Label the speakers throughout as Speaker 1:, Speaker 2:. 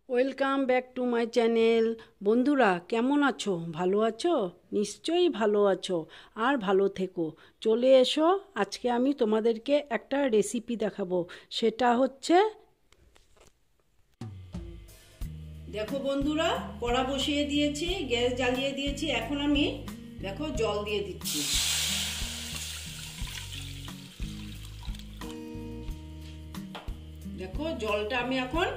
Speaker 1: Welcome back to my channel. বন্ধুরা কেমন আছো? ভালো আছো? নিশ্চয়ই ভালো আছো, আর ভালো থেকো। চলে এসো, আজকে আমি তোমাদেরকে একটা রেসিপি দেখাবো। সেটা হচ্ছে, দেখো বন্ধুরা, কড়া বসিয়ে দিয়েছি, গ্যাস জ্বালিয়ে দিয়েছি। এখন আমি দেখো জল দিয়ে দিচ্ছি। দেখো জলটা আমি এখন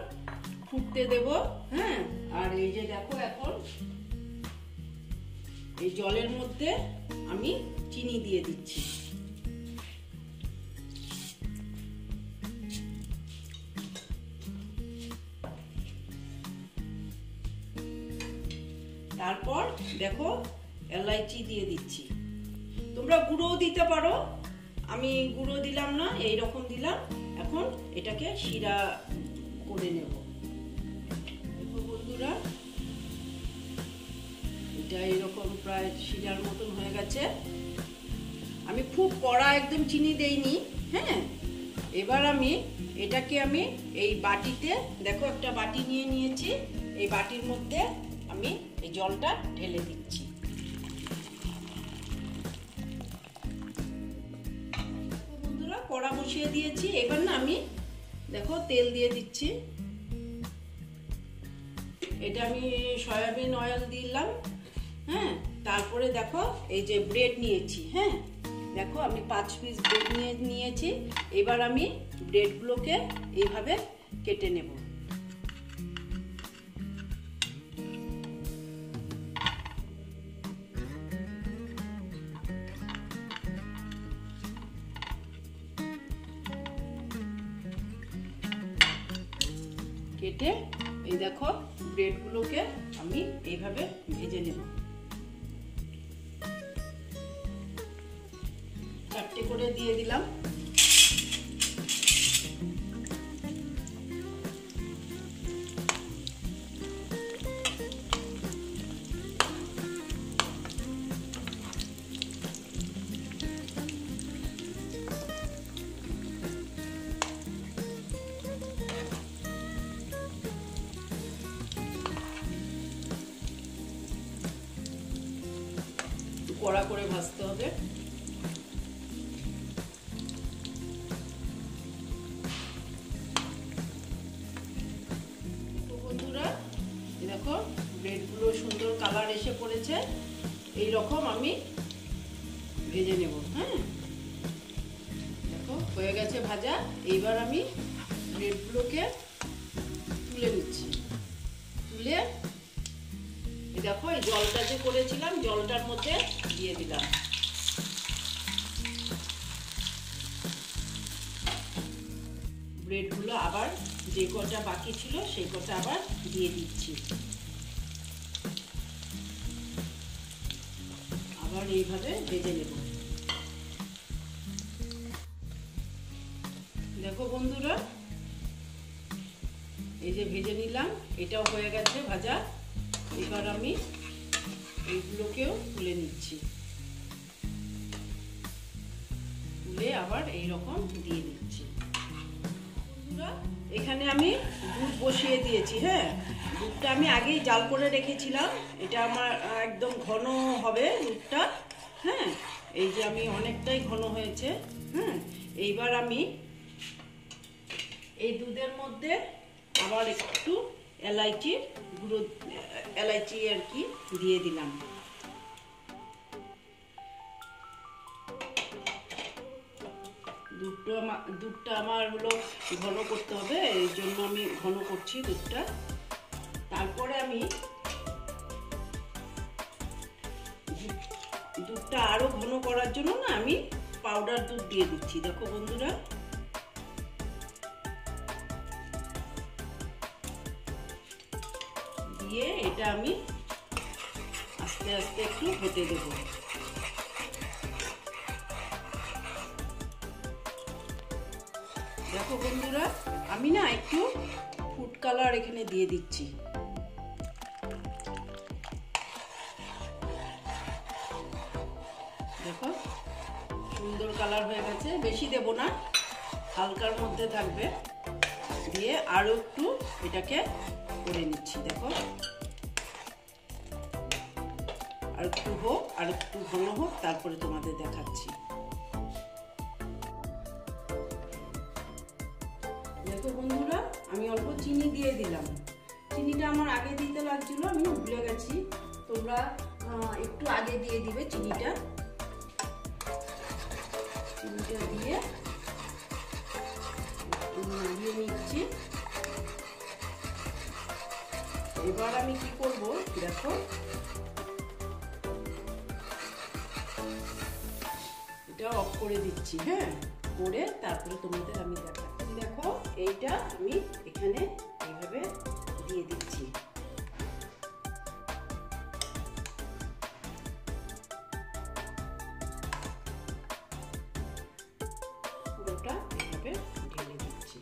Speaker 1: ফুটতে দেব। হ্যাঁ, আর এই যে দেখো এখন এই জলের মধ্যে আমি চিনি দিয়ে দিচ্ছি। তারপর দেখো এলাইচি দিয়ে দিচ্ছি। তোমরা গুঁড়োও দিতে পারো, আমি গুঁড়ো দিলাম না, এই রকম দিলাম। এখন এটাকে শিরা করে নেব। দেখো বন্ধুরা, এটা এরকম প্রায় শিরার মতন হয়ে গেছে। আমি খুব কড়া একদম চিনি দেইনি। হ্যাঁ, এবার আমি এটাকে এই বাটিতে, দেখো একটা বাটি নিয়ে নিয়েছি, এই বাটির মধ্যে আমি এই জলটা ঢেলে দিচ্ছি। বন্ধুরা, কড়া বসিয়ে দিয়েছি। এবার না আমি দেখো তেল দিয়ে দিচ্ছি। এটা আমি সয়াবিন অয়েল দিলাম। হ্যাঁ, তারপরে দেখো এই যে ব্রেড নিয়েছি। হ্যাঁ, দেখো আমি 5 পিস ব্রেড নিয়েছি। এবার আমি ব্রেডগুলোকে এইভাবে কেটে নেব। কেটে এই দেখো ব্রেডগুলোকে আমি এইভাবে ভেজে নেব। 4টে করে দিয়ে দিলাম। কড়া করে ভাজতে হবে। বন্ধুরা, দেখো ব্রেডগুলো সুন্দর কালার এসে পড়েছে। এই রকম আমি ভেজে নেব। হ্যাঁ, দেখো হয়ে গেছে ভাজা। এইবার আমি ব্রেডগুলোকে তুলে নিচ্ছি। তুলে দেখো এই জলটা যে করেছিলাম, জলটার মধ্যে দিয়ে দিলাম। ব্রেডগুলো আবার যে কটা বাকি ছিল সেই কটা আবার দিয়ে দিচ্ছি। আবার এইভাবে ভেজে নেব। দেখো বন্ধুরা, এই যে ভেজে নিলাম, এটাও হয়ে গেছে ভাজা। এবার আমি এইগুলোকেও তুলে নিচ্ছি। তুলে আবার এই রকম দিয়ে দিচ্ছি। এখানে আমি দুধ বসিয়ে দিয়েছি। হ্যাঁ, দুধটা আমি আগেই জাল করে রেখেছিলাম। এটা আমার একদম ঘন হবে দুধটা। হ্যাঁ, এই যে আমি অনেকটাই ঘন হয়েছে। হ্যাঁ, এইবার আমি এই দুধের মধ্যে আবার একটু এলাইচির গুঁড়ো, এলাইচি আর কি দিয়ে দিলাম। দুধটা আমার হলো ঘন করতে হবে, এই জন্য আমি ঘন করছি দুধটা। তারপরে আমি দুধটা আরো ঘন করার জন্য না আমি পাউডার দুধ দিয়ে দিচ্ছি। দেখো বন্ধুরা, দিয়ে এটা আমি আস্তে আস্তে একটু হতে দেব। দেখো বন্ধুরা, আমি না একটু ফুড কালার এখানে দিয়ে দিচ্ছি। দেখো সুন্দর কালার হয়ে গেছে। বেশি দেব না, হালকার মধ্যে থাকবে। দিয়ে আরো একটু এটাকে করে নিচ্ছি। দেখো আর একটু হোক, আর একটু ঘন হোক, তারপরে তোমাদের দেখাচ্ছি। দেখো বন্ধুরা, আমি অল্প চিনি দিয়ে দিলাম। চিনিটা আমার আগে দিতে লাগছিল, আমি ভুলে গেছি। তোমরা একটু আগে দিয়ে দিবে চিনিটা। চিনিটা দিয়ে নাড়িয়ে নিচ্ছি। এবার আমি কি করব, দেখো এটা অফ করে দিচ্ছি। হ্যাঁ, করে তারপরে তোমাদের আমি দেখাচ্ছি। দেখো এইটা আমি এখানে এইভাবে দিয়ে দিচ্ছি। পুরোটা এইভাবে ঢেলে দিচ্ছি।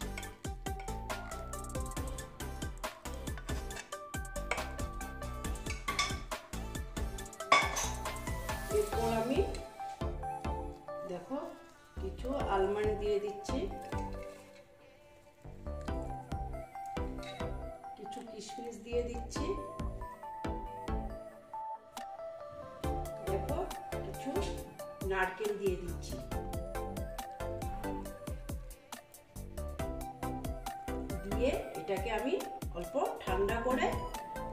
Speaker 1: এরপর আমি দেখো কিছু আলমন্ড দিয়ে দিচ্ছি, কিছু কিশমিশ দিয়ে দিচ্ছি, দেখো কিছু নারকেল দিয়ে দিচ্ছি। দিয়ে এটাকে আমি অল্প ঠান্ডা করে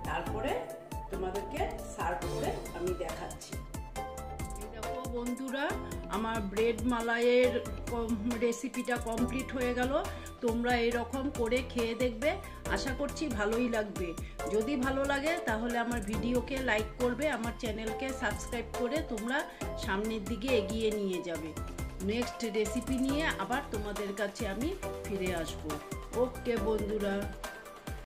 Speaker 1: তারপরে তোমাদেরকে সার্ভ করে আমি দেখাচ্ছি। দেখো বন্ধুরা, আমার ব্রেড মালাইয়ের রেসিপিটা কমপ্লিট হয়ে গেল। তোমরা এরকম করে খেয়ে দেখবে, আশা করছি ভালোই লাগবে। যদি ভালো লাগে তাহলে আমার ভিডিওকে লাইক করবে, আমার চ্যানেলকে সাবস্ক্রাইব করে তোমরা সামনের দিকে এগিয়ে নিয়ে যাবে। নেক্সট রেসিপি নিয়ে আবার তোমাদের কাছে আমি ফিরে আসবো। ওকে বন্ধুরা।